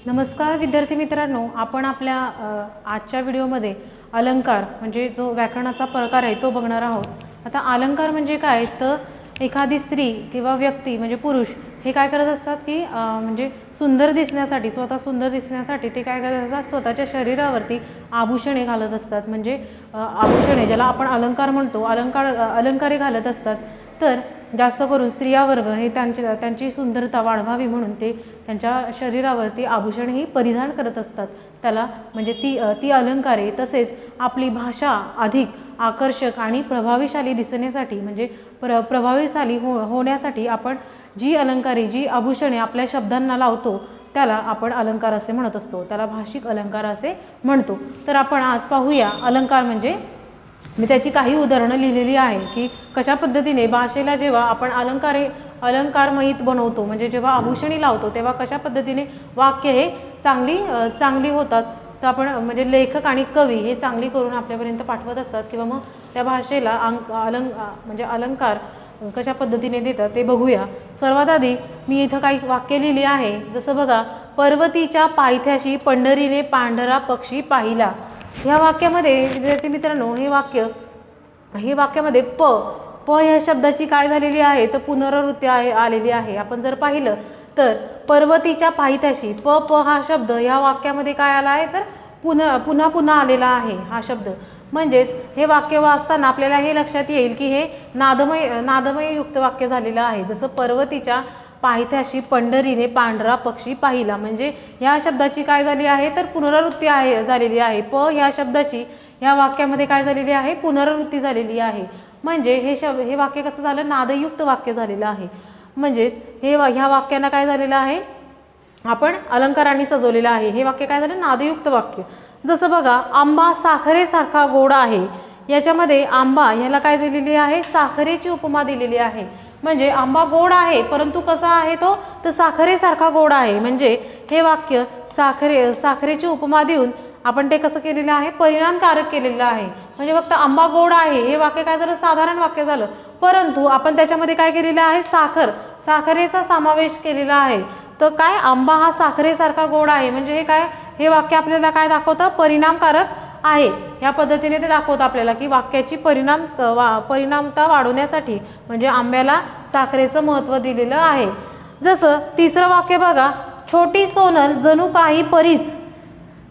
नमस्कार विद्यार्थी मित्रांनो, आपण आपल्या आजच्या व्हिडिओमध्ये अलंकार म्हणजे जो व्याकरणाचा प्रकार आहे तो बघणार आहोत। आता अलंकार म्हणजे काय तर एखादी स्त्री किंवा व्यक्ती म्हणजे पुरुष हे काय करत असतात की म्हणजे सुंदर दिसण्यासाठी, स्वतः सुंदर दिसण्यासाठी ते काय करत असतात, स्वतःच्या शरीरावरती आभूषणे घालत असतात। म्हणजे आभूषणे ज्याला आपण अलंकार म्हणतो, अलंकारे घालत असतात। तर जास्त करून स्त्रिया वर्ग हे त्यांची सुंदरता वाढवावी म्हणून ते त्यांच्या शरीरावरती आभूषण ही परिधान करत असतात। त्याला म्हणजे ती अलंकारे तसेच आपली भाषा अधिक आकर्षक आणि प्रभावशाली दिसण्यासाठी म्हणजे प्रभावशाली होण्यासाठी आपण जी अलंकारे जी आभूषणे आपल्या शब्दांना लावतो त्याला आपण अलंकार असे म्हणत असतो, त्याला भाषिक अलंकार असे म्हणतो। तर आपण आज पाहूया अलंकार म्हणजे मी त्याची काही उदाहरणं लिहिलेली आहे की कशा पद्धतीने भाषेला जेव्हा आपण अलंकारमयित बनवतो म्हणजे जेव्हा आभूषणी लावतो तेव्हा कशा पद्धतीने वाक्य हे चांगली होतात। तर आपण म्हणजे लेखक आणि कवी हे चांगली करून आपल्यापर्यंत पाठवत असतात किंवा मग त्या भाषेला म्हणजे अलंकार कशा पद्धतीने देतात ते बघूया। सर्वात आधी मी इथं काही वाक्य लिहिली आहे, जसं बघा, पर्वतीच्या पायथ्याशी पंढरीने पांढरा पक्षी पाहिला। ह्या वाक्यामध्ये विद्यार्थी मित्रांनो हे वाक्यामध्ये प ह्या शब्दाची काय झालेली आहे तर पुनरावृत्ती आलेली आहे। आपण जर पाहिलं तर पर्वतीच्या पायथ्याशी प हा शब्द या वाक्यामध्ये काय आला आहे तर पुन्हा आलेला आहे हा शब्द। म्हणजेच हे वाक्य वाचताना आपल्याला हे लक्षात येईल की हे नादमय युक्त वाक्य झालेलं आहे। जसं पर्वतीच्या पायथ्याशी पंढरीने पांढरा पक्षी पाहिला, म्हणजे ह्या शब्दाची काय झाली आहे तर पुनरावृत्ती झालेली आहे। प ह्या शब्दाची ह्या वाक्यामध्ये काय झालेली आहे, पुनरावृत्ती झालेली आहे। म्हणजे हे वाक्य कसं झालं, नादयुक्त वाक्य झालेलं आहे। म्हणजेच ह्या वाक्याला काय झालेलं आहे, आपण अलंकारांनी सजवलेलं आहे। हे वाक्य काय झालं, नादयुक्त वाक्य। जसं बघा, आंबा साखरेसारखा गोड आहे, याच्यामध्ये आंबा ह्याला काय दिलेली आहे, साखरेची उपमा दिलेली आहे। म्हणजे आंबा गोड आहे परंतु कसा आहे तो तर साखरेसारखा गोड आहे। म्हणजे हे वाक्य साखरेची उपमा देऊन आपण ते कसं केलेलं आहे, परिणामकारक केलेलं आहे। म्हणजे फक्त आंबा गोड आहे हे वाक्य काय झालं, साधारण वाक्य झालं, परंतु आपण त्याच्यामध्ये काय केलेलं आहे, साखरेचा समावेश केलेला आहे। तर काय, आंबा हा साखरेसारखा गोड आहे म्हणजे हे वाक्य आपल्याला काय दाखवतं, परिणामकारक आहे। या पद्धतीने ते दाखवतं आपल्याला की वाक्याची परिणामता वाढवण्यासाठी म्हणजे आंब्याला साखरेचं महत्त्व दिलेलं आहे। जसं तिसरं वाक्य बघा, छोटी सोनल जणू काही परीच,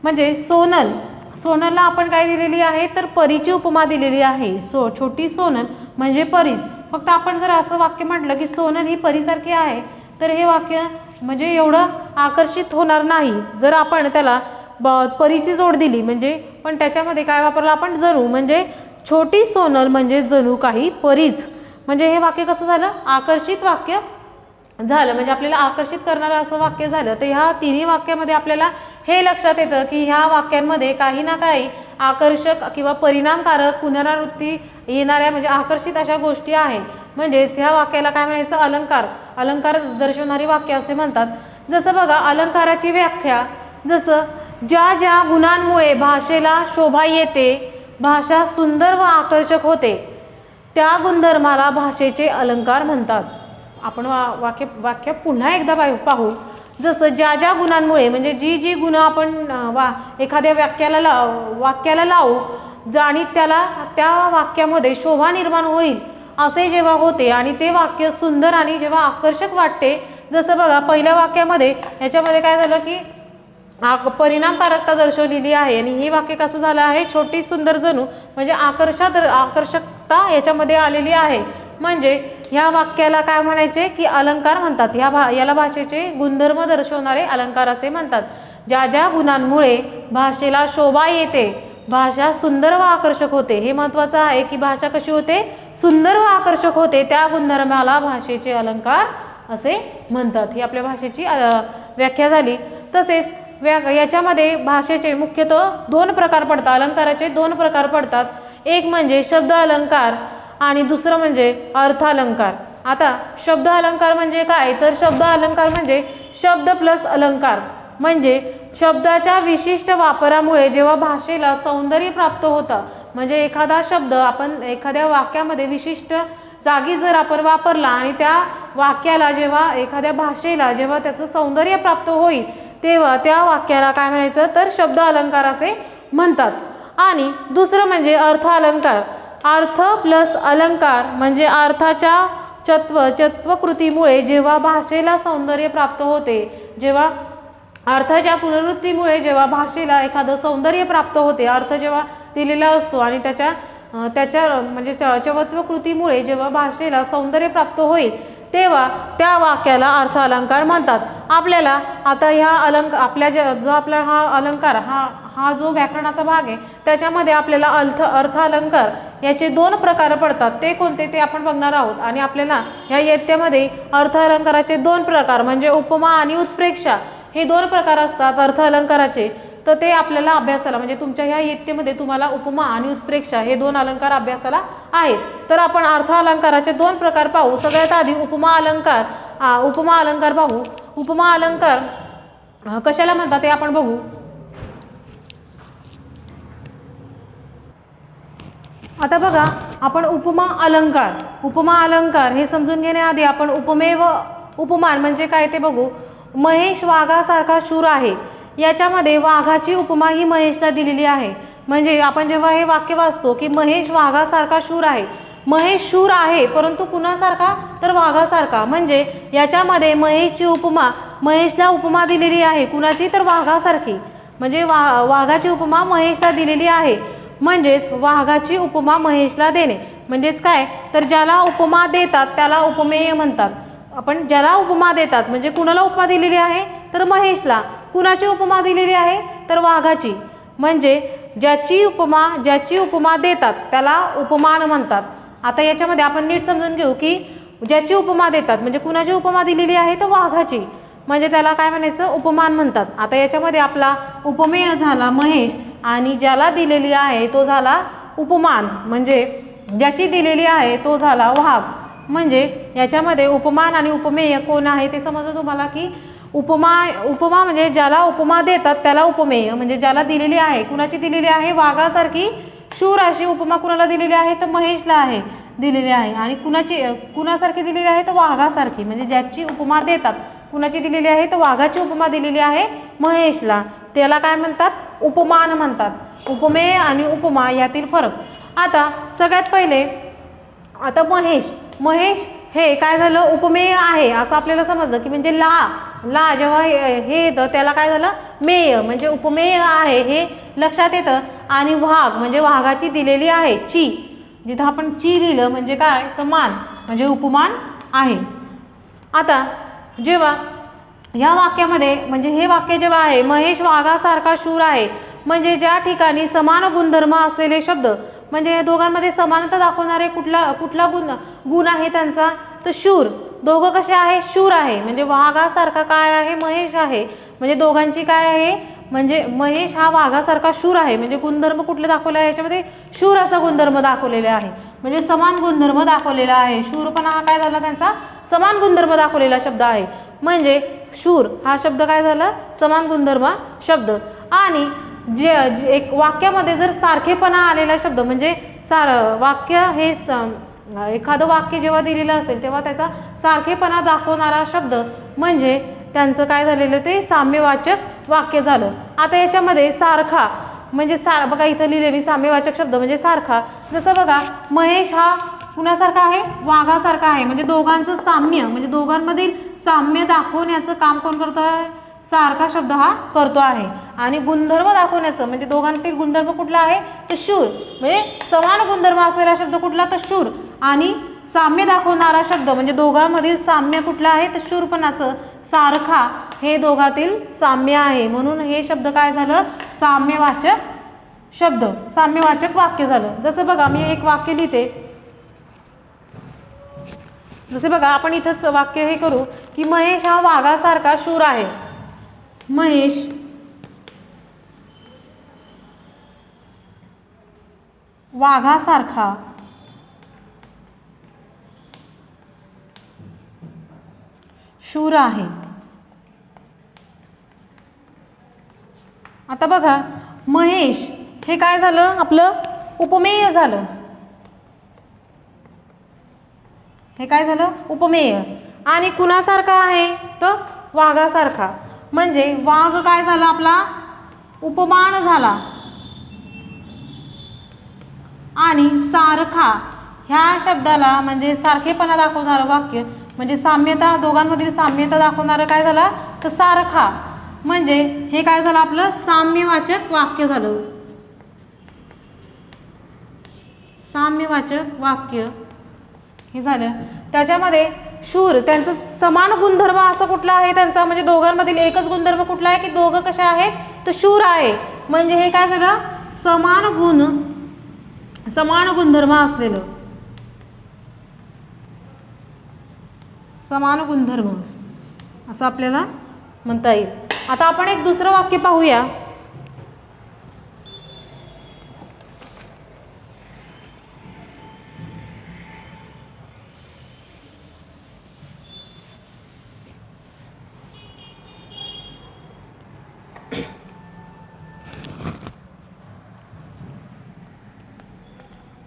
म्हणजे सोनलला आपण काय दिलेली आहे तर परीची उपमा दिलेली आहे। छोटी सोनल म्हणजे परीच। फक्त आपण जर असं वाक्य म्हटलं की सोनल ही परीसारखी आहे तर हे वाक्य म्हणजे एवढं आकर्षित होणार नाही। जर आपण त्याला परीची जोड दिली म्हणजे पण त्याच्यामध्ये काय वापरलं आपण, जणू, म्हणजे छोटी सोनल म्हणजे जणू काही परीच, म्हणजे हे वाक्य कसं झालं, आकर्षित वाक्य झालं, म्हणजे आपल्याला आकर्षित करणारं असं वाक्य झालं। तर ह्या तिन्ही वाक्यामध्ये आपल्याला हे लक्षात येतं की ह्या वाक्यांमध्ये काही ना काही आकर्षक किंवा परिणामकारक पुनरावृत्ती येणाऱ्या म्हणजे आकर्षित अशा गोष्टी आहेत। म्हणजेच ह्या वाक्याला काय म्हणायचं, अलंकार दर्शवणारी वाक्य असे म्हणतात। जसं बघा, अलंकाराची व्याख्या, जसं ज्या गुणांमुळे भाषेला शोभा येते, भाषा सुंदर व आकर्षक होते, त्या गुणधर्माला भाषेचे अलंकार म्हणतात। आपण वाक्य पुन्हा एकदा पाहू। जसं ज्या गुणांमुळे म्हणजे जी गुण आपण एखाद्या वाक्याला लावू आणि त्या वाक्यामध्ये शोभा निर्माण होईल असे जेव्हा होते आणि ते वाक्य सुंदर आणि जेव्हा आकर्षक वाटते। जसं बघा, पहिल्या वाक्यामध्ये याच्यामध्ये काय झालं की परिणामकारकता दर्शवलेली आहे आणि हे वाक्य कसं झालं आहे, छोटी सुंदर जणू म्हणजे आकर्षकता याच्यामध्ये आलेली आहे। म्हणजे ह्या वाक्याला काय म्हणायचे की अलंकार म्हणतात। याला भाषेचे गुणधर्म दर्शवणारे अलंकार असे म्हणतात। ज्या गुणांमुळे भाषेला शोभा येते, भाषा सुंदर व आकर्षक होते, हे महत्त्वाचं आहे की भाषा कशी होते, सुंदर व आकर्षक होते, त्या गुणधर्माला भाषेचे अलंकार असे म्हणतात। ही आपल्या भाषेची व्याख्या झाली। तसेच याच्यामध्ये भाषेचे मुख्यतः दोन प्रकार पडतात, अलंकाराचे दोन प्रकार पडतात। एक म्हणजे शब्द अलंकार आणि दुसरं म्हणजे अर्थालंकार। आता शब्द अलंकार म्हणजे काय तर शब्द अलंकार म्हणजे शब्द प्लस अलंकार, म्हणजे शब्दाच्या विशिष्ट वापरामुळे जेव्हा भाषेला सौंदर्य प्राप्त होतं, म्हणजे एखादा शब्द आपण एखाद्या वाक्यामध्ये विशिष्ट जागी जर आपण वापरला आणि त्या वाक्याला जेव्हा एखाद्या भाषेला जेव्हा त्याचं सौंदर्य प्राप्त होईल तेव्हा त्या वाक्याला काय म्हणायचं तर शब्द अलंकार असे म्हणतात. आणि दुसरं म्हणजे अर्थ अलंकार. अर्थ प्लस अलंकार म्हणजे अर्थाच्या चत्वकृतीमुळे जेव्हा भाषेला सौंदर्य प्राप्त होते, जेव्हा अर्थाच्या पुनरुक्तीमुळे जेव्हा भाषेला एखादं सौंदर्य प्राप्त होते, अर्थ जेव्हा दिलेला असतो आणि त्याच्या म्हणजे चत्वकृतीमुळे जेव्हा भाषेला सौंदर्य प्राप्त होईल तेव्हा त्या वाक्याला अर्थ अलंकार म्हणतात. आपल्याला आता ह्या आपल्या जो आपला हा अलंकार हा जो व्याकरणाचा भाग आहे त्याच्यामध्ये आपल्याला अर्थ अलंकार याचे 2 प्रकार पडतात. ते कोणते ते आपण बघणार आहोत. आणि आपल्याला ह्या इयत्तेमध्ये अर्थ अलंकाराचे 2 प्रकार म्हणजे उपमा आणि उत्प्रेक्षा हे 2 प्रकार असतात अर्थ अलंकाराचे. तर ते आपल्याला अभ्यासाला म्हणजे तुमच्या ह्या इयत्तेमध्ये तुम्हाला उपमा आणि उत्प्रेक्षा हे 2 अलंकार अभ्यासाला आहेत. तर आपण अर्थ अलंकाराचे 2 प्रकार पाहू. सगळ्यात आधी उपमा अलंकार पाहू. उपमा अलंकार कशाला म्हणतात ते आपण बघू. आता बघा आपण उपमा अलंकार हे समजून घेण्याआधी आपण उपमान म्हणजे काय ते बघू. महेश वाघासारखा शूर आहे, याच्यामध्ये वाघाची उपमा ही महेशला दिलेली आहे. म्हणजे आपण जेव्हा हे वाक्य वाचतो की महेश वाघासारखा शूर आहे, महेश शूर आहे परंतु कुणासारखा तर वाघासारखा. म्हणजे याच्यामध्ये महेशला उपमा दिलेली आहे. कुणाची तर वाघासारखी. म्हणजे वाघाची उपमा महेशला दिलेली आहे. म्हणजेच वाघाची उपमा महेशला देणे म्हणजेच काय तर ज्याला उपमा देतात त्याला उपमेय म्हणतात. आपण ज्याला उपमा देतात म्हणजे कुणाला उपमा दिलेली आहे तर महेशला. कुणाची उपमा दिलेली आहे तर वाघाची. म्हणजे ज्याची उपमा देतात त्याला उपमान म्हणतात. आता याच्यामध्ये आपण नीट समजून घेऊ की ज्याची उपमा देतात म्हणजे कुणाची उपमा दिलेली आहे तर वाघाची, म्हणजे त्याला काय म्हणायचं उपमान म्हणतात. आता याच्यामध्ये आपला उपमेय झाला महेश आणि ज्याला दिलेली आहे तो झाला उपमान. म्हणजे ज्याची दिलेली आहे तो झाला वाघ. म्हणजे याच्यामध्ये उपमान आणि उपमेय कोण आहे ते समजलं तुम्हाला की उपमा म्हणजे ज्याला उपमा देतात त्याला उपमेय. म्हणजे ज्याला दिलेली आहे कुणाची दिलेली आहे वाघासारखी शूर अशी उपमा कुणाला दिलेली आहे तर महेशला आहे दिलेली आहे. आणि कुणासारखी दिलेली आहे तर वाघासारखी. म्हणजे ज्याची उपमा देतात कुणाची दिलेली आहे तर वाघाची उपमा दिलेली आहे महेशला, त्याला काय म्हणतात उपमान म्हणतात. उपमेय आणि उपमा यातील फरक. आता सगळ्यात पहिले आता महेश हे काय झालं उपमेय आहे असं आपल्याला समजलं की म्हणजे ला जेव्हा हे येतं त्याला काय झालं मेय म्हणजे उपमेय आहे हे लक्षात येतं. आणि वाघ म्हणजे वाघाची दिलेली आहे ची, जिथं आपण ची लिहिलं म्हणजे काय तर मान म्हणजे उपमान आहे. आता जेव्हा ह्या वाक्यामध्ये म्हणजे हे वाक्य जेव्हा आहे महेश वाघासारखा शूर आहे म्हणजे ज्या ठिकाणी समान गुणधर्म असलेले शब्द म्हणजे या दोघांमध्ये समानता दाखवणारे कुठला गुण आहे त्यांचा तर शूर. दोघं कसे आहे शूर आहे. म्हणजे वाघासारखा काय आहे महेश आहे. म्हणजे दोघांची काय आहे म्हणजे महेश हा वाघासारखा शूर आहे. म्हणजे गुणधर्म कुठले दाखवले आहे याच्यामध्ये शूर असा गुणधर्म दाखवलेला आहे. म्हणजे समान गुणधर्म दाखवलेला आहे. शूरपणा हा काय झाला त्यांचा समान गुणधर्म दाखवलेला शब्द आहे. म्हणजे शूर हा शब्द काय झाला समान गुणधर्म शब्द. आणि जे एक वाक्यामध्ये जर सारखेपणा आलेला शब्द म्हणजे वाक्य हे एखादं वाक्य जेव्हा दिलेलं असेल तेव्हा त्याचा सारखेपणा दाखवणारा शब्द म्हणजे त्यांचं काय झालेलं ते साम्यवाचक वाक्य झालं. आता याच्यामध्ये सारखा म्हणजे बघा इथं लिहिले मी साम्यवाचक शब्द म्हणजे सारखा. जसं बघा महेश हा कुणासारखा आहे वाघासारखा आहे. म्हणजे दोघांचं साम्य म्हणजे दोघांमधील साम्य दाखवण्याचं काम कोण करतो आहे सारखा शब्द हा करतो आहे. आणि गुणधर्म दाखवण्याचं म्हणजे दोघांतील गुणधर्म कुठला आहे तर शूर. म्हणजे समान गुणधर्म असलेला शब्द कुठला तर शूर. आणि साम्य दाखवणारा शब्द म्हणजे दोघांमधील साम्य कुठला आहे तर शूरपणाचं सारखा हे दोघातील साम्य आहे. म्हणून हे शब्द काय झालं साम्यवाचक वाक्य झालं. जसं बघा मी एक वाक्य लिहिते. जसे बघा आपण इथंच वाक्य हे करू की महेश हा वाघासारखा शूर आहे. महेश वाघासारखा शूर आहे. आता बघा महेश हे काय झालं आपलं उपमेय झालं. हे काय झालं उपमेय. आणि कुणासारखा आहे तर वाघासारखा. म्हणजे वाघ काय झाला आपला उपमान झाला. आणि सारखा ह्या शब्दाला म्हणजे सारखेपणा दाखवणारं वाक्य म्हणजे साम्यता, दोघांमधील साम्यता दाखवणारं काय झालं तर सारखा, म्हणजे हे काय झालं आपलं साम्यवाचक वाक्य झालं. साम्यवाचक वाक्य हे झालं. त्याच्यामध्ये शूर त्यांचं समान गुणधर्म असं कुठला आहे त्यांचा, म्हणजे दोघांमधील एकच गुणधर्म कुठला आहे की दोघं कसे आहेत तर शूर आहे. म्हणजे हे काय झालं समान गुणधर्म असलेलं, समान गुणधर्म असं आपल्याला म्हणता येईल. आता आपण एक दुसरं वाक्य पाहूया.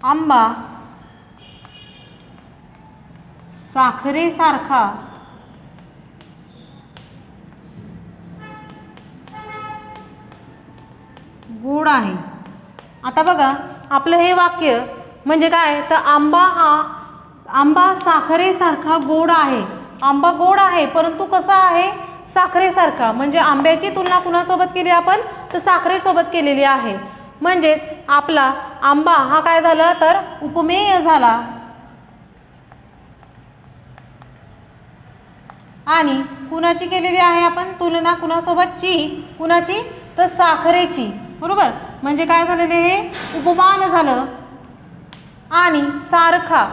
आंबा साखरेसारखा गोड आहे. आता बघा आपलं हे वाक्य म्हणजे काय तर आंबा साखरेसारखा गोड आहे. आंबा गोड आहे परंतु कसा आहे साखरेसारखा, म्हणजे आंब्याची तुलना कुणासोबत केली आपण तर साखरेसोबत केलेली आहे. म्हणजेच आपला आंबा हा काय झाला तर उपमेय झाला. आणि कुणाची केलेली आहे आपण तुलना कुणासोबतची, कुणाची तर साखरेची, बरोबर. म्हणजे काय झालेले हे उपमान झालं. आणि सारखा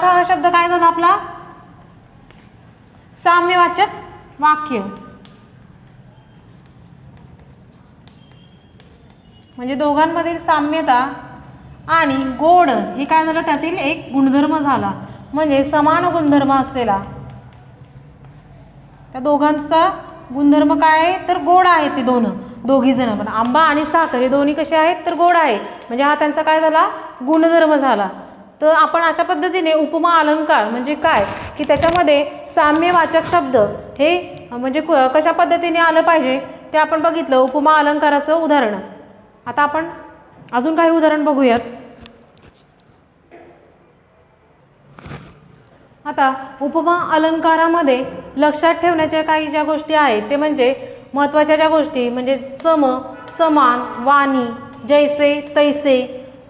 हा शब्द काय झाला आपला साम्यवाचक वाक्य, म्हणजे दोघांमधील साम्यता आणि गोड हे काय झालं त्यातील एक गुणधर्म झाला. म्हणजे समान गुणधर्म असलेला, त्या दोघांचा गुणधर्म काय आहे तर गोड आहे. ते दोघी जण पण आंबा आणि साखर हे दोन्ही कसे आहेत तर गोड आहे. म्हणजे हा त्यांचा काय झाला गुणधर्म झाला. तर आपण अशा पद्धतीने उपमा अलंकार म्हणजे काय की त्याच्यामध्ये साम्यवाचक शब्द हे म्हणजे कशा पद्धतीने आलं पाहिजे ते आपण बघितलं उपमा अलंकाराचं उदाहरण. आता आपण अजून काही उदाहरण बघूयात. आता उपमा अलंकारामध्ये लक्षात ठेवण्याच्या काही ज्या गोष्टी आहेत ते म्हणजे महत्त्वाच्या ज्या गोष्टी म्हणजे सम, समान, वाणी, जैसे तैसे,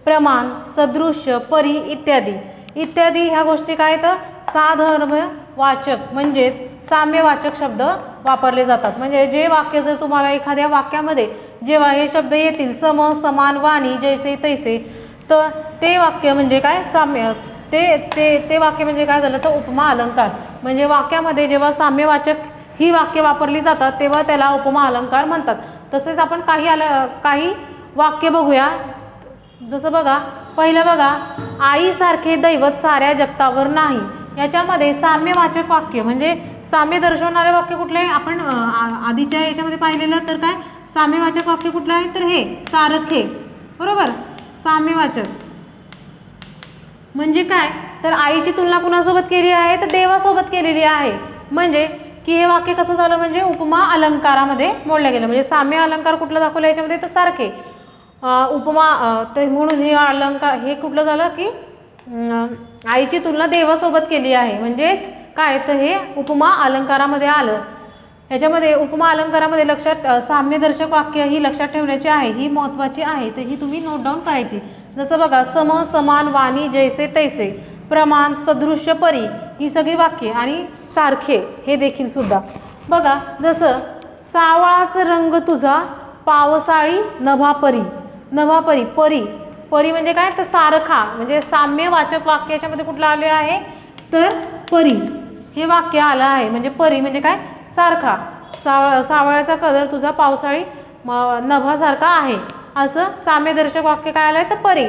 प्रमाण, सदृश्य, परी इत्यादी ह्या गोष्टी काय तर साधर्मवाचक म्हणजेच साम्यवाचक शब्द वापरले जातात. म्हणजे जे वाक्य जर तुम्हाला एखाद्या वाक्यामध्ये जेव्हा हे शब्द येतील सम, समान, वाणी, जैसे तैसे तर ते वाक्य म्हणजे काय साम्य ते वाक्य म्हणजे काय झालं तर उपमा अलंकार. म्हणजे वाक्यामध्ये जेव्हा साम्यवाचक ही वाक्य वापरली जातात तेव्हा त्याला उपमा अलंकार म्हणतात. तसेच आपण काही वाक्य बघूया. जसं बघा पहिलं बघा आईसारखे दैवत साऱ्या जगतावर नाही. याच्यामध्ये साम्यवाचक वाक्य म्हणजे साम्य दर्शवणारे वाक्य कुठले आपण आधीच्या याच्यामध्ये पाहिलेलं तर काय साम्यवाचक वाक्य कुठलं आहे तर हे सारखे, बरोबर. साम्यवाचक म्हणजे काय तर आईची तुलना कुणासोबत केली आहे तर देवासोबत केलेली आहे. म्हणजे की हे वाक्य कसं झालं म्हणजे उपमा अलंकारामध्ये मोडलं गेलं. म्हणजे साम्य अलंकार कुठलं दाखवलं याच्यामध्ये तर सारखे, उपमा तर म्हणून हे अलंकार हे कुठलं झालं की आईची तुलना देवासोबत केली आहे. म्हणजेच काय तर हे उपमा अलंकारामध्ये आलं. याच्यामध्ये उपमा अलंकारामध्ये लक्षात साम्यदर्शक वाक्य ही लक्षात ठेवण्याची आहे, ही महत्त्वाची आहे. तर ही तुम्ही नोट डाऊन करायची. जसं बघा सम, समान, वाणी, जैसे तैसे, प्रमाण, सदृश्य, परी ही सगळी वाक्ये आणि सारखे हे देखील सुद्धा बघा. जसं सावळाच रंग तुझा पावसाळी नभापरी परी म्हणजे काय तर सारखा म्हणजे साम्यवाचक वाक्य याच्यामध्ये कुठलं आले आहे तर परी हे वाक्य आलं आहे. म्हणजे परी म्हणजे काय सारखा, सावळ्याचा कलर तुझा पावसाळी नभासारखा आहे असं साम्यदर्शक वाक्य काय आलं आहे तर परी.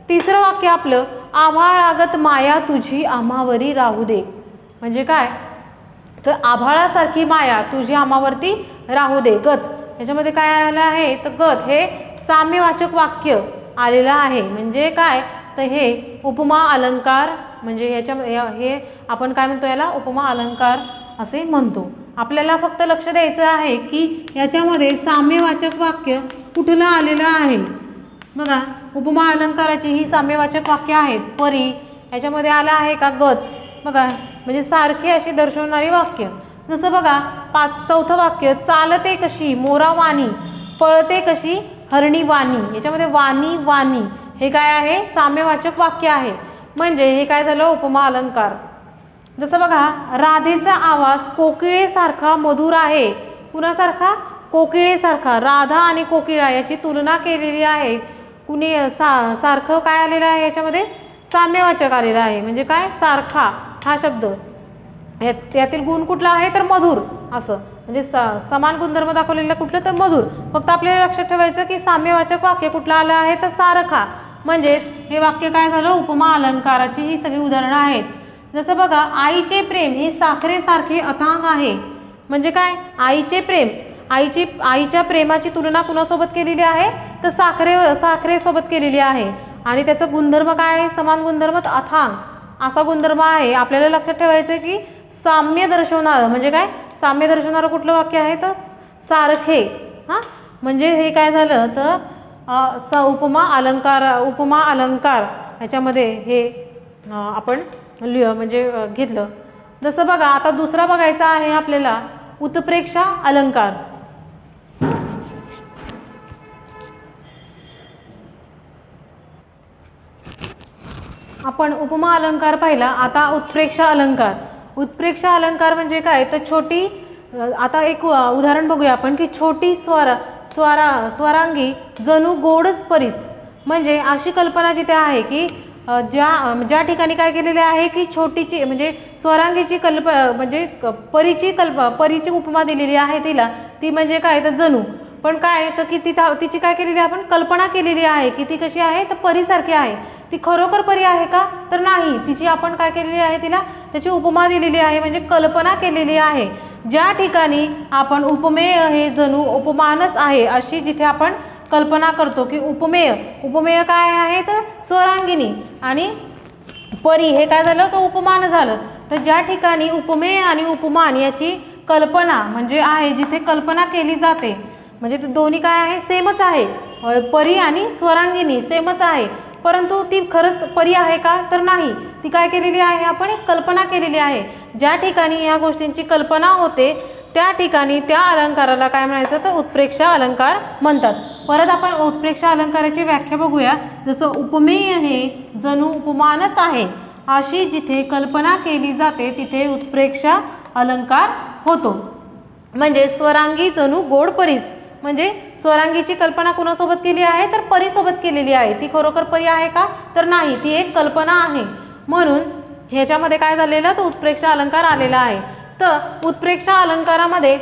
तिसरं वाक्य आपलं आभाळागत माया तुझी आम्हावरी राहू दे. म्हणजे काय तर आभाळासारखी माया तुझी आम्हावरती राहू दे. गत याच्यामध्ये काय आलं आहे तर गत हे साम्यवाचक वाक्य आलेलं आहे. म्हणजे काय तर हे उपमा अलंकार म्हणजे हे आपण काय म्हणतो याला उपमा अलंकार असे म्हणतो. आपल्याला फक्त लक्ष द्यायचं आहे की याच्यामध्ये साम्यवाचक वाक्य कुठलं आलेलं आहे. बघा, उपमा अलंकाराची ही साम्यवाचक वाक्य आहेत. परी याच्यामध्ये आलं आहे का गत. बघा, म्हणजे सारखी अशी दर्शवणारी वाक्य. जसं बघा, चौथं वाक्य, चालते कशी मोरा वाणी, पळते कशी हरणी वाणी. याच्यामध्ये वाणी वाणी हे काय आहे, साम्यवाचक वाक्य आहे. म्हणजे हे काय झालं, उपमा अलंकार. जसं बघा, राधेचा आवाज कोकिळेसारखा मधुर आहे. कुणासारखा, कोकिळेसारखा. राधा आणि कोकिळा याची तुलना केलेली आहे. कुणी सारखं काय आलेलं आहे, याच्यामध्ये साम्यवाचक आलेलं आहे. म्हणजे काय, सारखा हा शब्द यातील गुण कुठला आहे तर मधुर. असं म्हणजे समान गुणधर्म दाखवलेलं कुठलं तर मधुर. फक्त आपल्याला लक्षात ठेवायचं की साम्यवाचक वाक्य कुठलं आलं आहे तर सारखा. म्हणजेच हे वाक्य काय झालं, उपमा अलंकाराची ही सगळी उदाहरणं आहेत. जसं बघा, आईचे प्रेम हे साखरेसारखे अथांग आहे. म्हणजे काय, आईचे प्रेम, आईच्या प्रेमाची तुलना कुणासोबत केलेली आहे तर साखरेसोबत केलेली आहे. आणि त्याचं गुणधर्म काय आहे, समान गुणधर्म अथांग असा गुणधर्म आहे. आपल्याला लक्षात ठेवायचं की साम्य दर्शवणारं म्हणजे काय, साम्य दर्शवणारं कुठलं वाक्य आहे तर सारखे. हां, म्हणजे हे काय झालं तर उपमा अलंकार ह्याच्यामध्ये हे आपण म्हणजे घेतलं. जसं बघा, आता दुसरा बघायचा आहे आपल्याला उत्प्रेक्षा अलंकार. आपण उपमा अलंकार पाहिला, आता उत्प्रेक्षा अलंकार. उत्प्रेक्षा अलंकार म्हणजे काय तर छोटी, आता एक उदाहरण बघूया आपण की छोटी स्वरांगी जणू गोडच परीच. म्हणजे अशी कल्पना जिथे आहे की ज्या ठिकाणी काय केलेले आहे की छोटीची म्हणजे स्वरांगीची म्हणजे परीची उपमा दिलेली आहे तिला. ती म्हणजे काय तर जणू, पण काय तर की तिची काय केलेली आपण कल्पना केलेली आहे की ती कशी आहे तर परीसारखी आहे. ती खरोखर परी आहे का तर नाही, तिची आपण काय केलेली आहे, तिला त्याची उपमा दिलेली आहे म्हणजे कल्पना केलेली आहे. ज्या ठिकाणी आपण उपमेय हे जणू उपमानच आहे अशी जिथे आपण कल्पना करतो की उपमेय काय आहे तर स्वरांगिनी आणि परी हे काय झालं तर उपमान झालं. तर ज्या ठिकाणी उपमेय आणि उपमान याची कल्पना म्हणजे आहे, जिथे कल्पना केली जाते म्हणजे ते दोन्ही काय आहे सेमच आहे. परी आणि स्वरांगिनी सेमच आहे, परंतु ती खरंच परी आहे का तर नाही, ती काय केलेली आहे आपण एक कल्पना केलेली आहे. ज्या ठिकाणी या गोष्टींची कल्पना होते त्या ठिकाणी त्या अलंकाराला काय म्हणायचं तर उत्प्रेक्षा अलंकार म्हणतात. परत आपण उत्प्रेक्षा अलंकाराची व्याख्या बघूया. जसं उपमेय हे जणू उपमानच आहे अशी जिथे कल्पना केली जाते तिथे उत्प्रेक्षा अलंकार होतो. म्हणजे स्वरांगी जणू गोड परीच, म्हणजे स्वरांगीची कल्पना कुणासोबत केली आहे तर परीसोबत केलेली आहे. ती खरोखर परी आहे का तर नाही, ती एक कल्पना आहे. म्हणून ह्याच्यामध्ये काय झालेलं तर उत्प्रेक्षा अलंकार आलेला आहे. तर उत्प्रेक्षा अलंकारामध्ये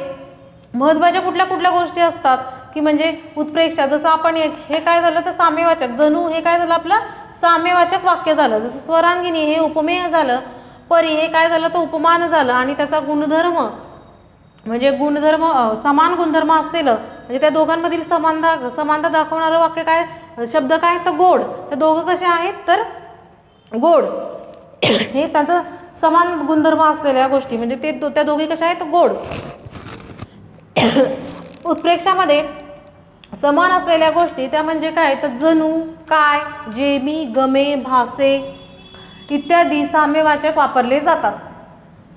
महत्त्वाच्या कुठल्या गोष्टी असतात की म्हणजे उत्प्रेक्षा, जसं आपण हे काय झालं तर साम्यवाचक, जणू हे काय झालं आपलं साम्यवाचक वाक्य झालं. जसं स्वरांगिनी हे उपमेय झालं, परी हे काय झालं तर उपमान झालं. आणि त्याचा गुणधर्म म्हणजे समान गुणधर्म असलेलं म्हणजे त्या दोघांमधील समानता दाखवणारं वाक्य काय शब्द काय तर गोड. तर दोघं कसे आहेत तर गोड, हे त्यांचं समान गुणधर्म असलेल्या गोष्टी म्हणजे त्या दोघी कशा आहेत गोड. उत्प्रेक्षामध्ये समान असलेल्या गोष्टी त्या म्हणजे काय तर जणू, काय, जेमी, गमे, भासे इत्यादी साम्यवाचक वापरले जातात.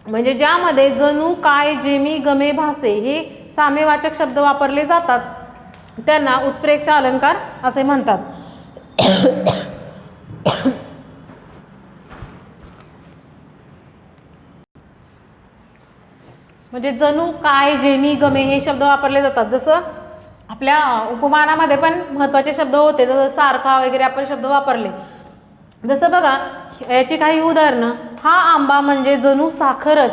म्हणजे ज्यामध्ये जणू, काय, जेमी, गमे, भासे हे साम्यवाचक शब्द वापरले जातात त्यांना उत्प्रेक्षा अलंकार असे म्हणतात. म्हणजे जणू, काय, जेमी, गमे हे शब्द वापरले जातात. जसं आपल्या उपमानामध्ये पण महत्त्वाचे शब्द होते, जसं सारखा वगैरे आपण शब्द वापरले. जसं बघा याची काही उदाहरणं, हा आंबा म्हणजे जणू साखरच.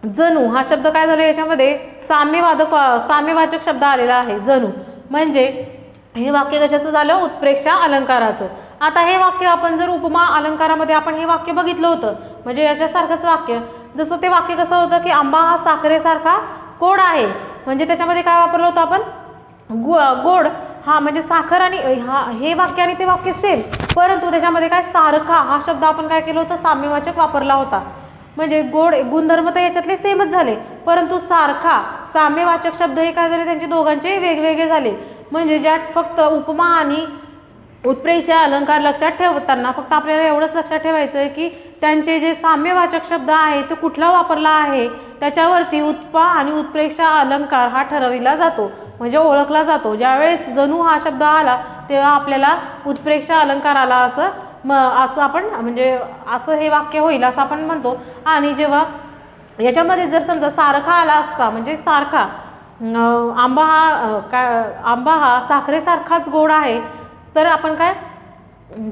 जणू हा शब्द काय झाला याच्यामध्ये साम्यवाचक शब्द आलेला आहे जणू. म्हणजे हे वाक्य कशाचं झालं उत्प्रेक्षा अलंकाराचं. आता हे वाक्य आपण जर उपमा अलंकारामध्ये आपण हे वाक्य बघितलं होतं म्हणजे याच्यासारखंच वाक्य. जसं ते वाक्य कसं होतं की आंबा हा साखरेसारखा गोड आहे, म्हणजे त्याच्यामध्ये काय वापरलं होतं आपण गोड. हा म्हणजे साखर आणि हे वाक्य आणि ते वाक्य सेम, परंतु त्याच्यामध्ये काय सारखा हा शब्द आपण काय केलं होतं साम्यवाचक वापरला होता. म्हणजे गोड गुणधर्म तर याच्यातले सेमच झाले, परंतु सारखा साम्यवाचक शब्द हे काय झाले, त्यांचे दोघांचे वेगवेगळे झाले. म्हणजे ज्यात फक्त उपमा आणि उत्प्रेक्ष अलंकार लक्षात ठेवताना फक्त आपल्याला एवढंच लक्षात ठेवायचं आहे की त्यांचे जे साम्यवाचक शब्द आहे तो कुठला वापरला आहे त्याच्यावरती उपमा आणि उत्प्रेक्ष अलंकार हा ठरविला जातो, म्हणजे ओळखला जातो. ज्यावेळेस जणू हा शब्द आला तेव्हा आपल्याला उत्प्रेक्ष अलंकार आला असं आपण म्हणजे असं हे वाक्य होईल असं आपण म्हणतो. आणि जेव्हा याच्यामध्ये जर समजा सारखा आला असता, म्हणजे सारखा आंबा हा साखरेसारखाच गोड आहे, तर आपण काय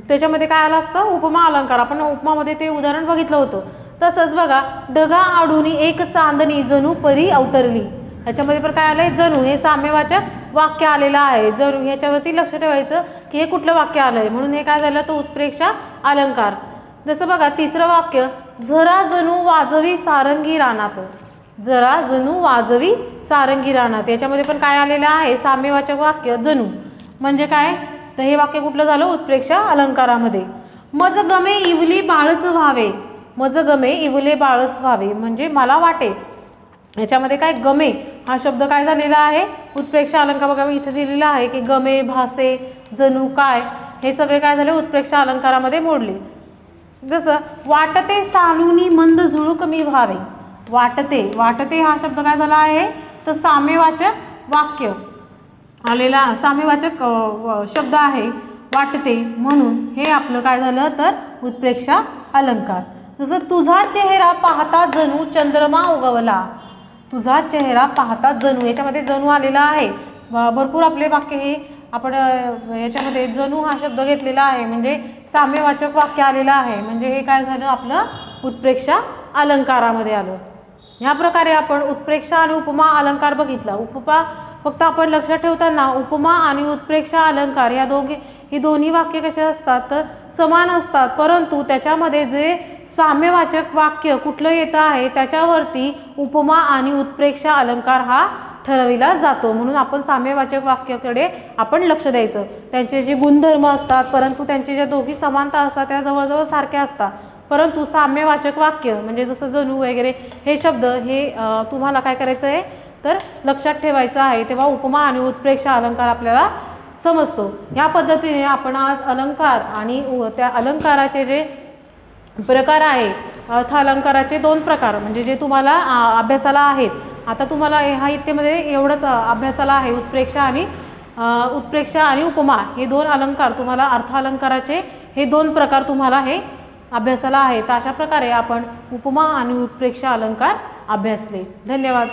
त्याच्यामध्ये काय आलं असतं, उपमा अलंकार. आपण उपमामध्ये ते उदाहरण बघितलं होतं. तसंच बघा, ढगा आडूनी एक चांदणी जणू परी अवतरली, ह्याच्यामध्ये पण काय आलंय, जणू हे साम्यवाचक वाक्य आलेलं आहे. जणू ह्याच्यावरती लक्ष ठेवायचं की हे कुठलं वाक्य आलंय, म्हणून हे काय झालं, तो उत्प्रेक्ष अलंकार. जसं बघा तिसरं वाक्य, जरा जणू वाजवी सारंगी रानात, जरा जणू वाजवी सारंगी रानात, याच्यामध्ये पण काय आलेलं आहे, साम्यवाचक वाक्य जणू. म्हणजे काय, तर हे वाक्य कुठलं झालं, उत्प्रेक्ष अलंकारामध्ये. मज गमे इवली बाळच व्हावे, मज गमे इवले बाळच व्हावे म्हणजे मला वाटे, याच्यामध्ये काय गमे हा शब्द काय झालेला आहे, उत्प्रेक्ष अलंकार. बघा इथे दिलेला आहे की गमे, भासे, जणू काय, हे सगळे काय झाले, उत्प्रेक्ष अलंकारामध्ये मोडले. जसं वाटते सानुनी मंद झुळूक मी व्हावे, वाटते, वाटते हा शब्द काय झाला आहे, तर साम्यवाचक वाक्य आलेला, साम्यवाचक शब्द आहे वाटते, म्हणून हे आपलं काय झालं, तर उत्प्रेक्ष अलंकार. जसं तुझा चेहरा पाहता जणू चंद्रमा उगवला, तुझा चेहरा पाहता जणू, याच्यामध्ये जणू आलेला आहे. भरपूर आपले वाक्य हे आपण याच्यामध्ये जणू हा शब्द घेतलेला आहे, म्हणजे साम्यवाचक वाक्य आलेलं आहे, म्हणजे हे काय झालं, आपलं उत्प्रेक्ष अलंकारामध्ये आलं. ह्या प्रकारे आपण उत्प्रेक्ष आणि उपमा अलंकार बघितला. उपमा फक्त आपण लक्षात ठेवताना उपमा आणि उत्प्रेक्ष अलंकार ही दोन्ही वाक्य कसे असतात, तर समान असतात, परंतु त्याच्यामध्ये जे साम्यवाचक वाक्य कुठलं येतं आहे त्याच्यावरती उपमा आणि उत्प्रेक्ष अलंकार हा ठरविला जातो. म्हणून आपण साम्यवाचक वाक्याकडे आपण लक्ष द्यायचं. त्यांचे जे गुणधर्म असतात, परंतु त्यांचे ज्या दोघी समानता असतात त्या जवळजवळ सारख्या असतात, परंतु साम्यवाचक वाक्य म्हणजे जसं जणू वगैरे हे शब्द हे तुम्हाला काय करायचं आहे, तर लक्षात ठेवायचं आहे. तेव्हा उपमा आणि उत्प्रेक्ष अलंकार आपल्याला समजतो. ह्या पद्धतीने आपण आज अलंकार आणि त्या अलंकाराचे जे प्रकार आहे, अर्थालंकाराचे 2 प्रकार म्हणजे जे तुम्हाला अभ्यासाला आहेत. आता तुम्हाला ह्या इत्तेमध्ये एवढंच अभ्यासाला आहे, उत्प्रेक्ष आणि उपमा हे 2 अलंकार तुम्हाला, अर्थालंकाराचे हे 2 प्रकार तुम्हाला हे अभ्यासाला आहेत. अशा प्रकारे आपण उपमा आणि उत्प्रेक्ष अलंकार अभ्यासले. धन्यवाद.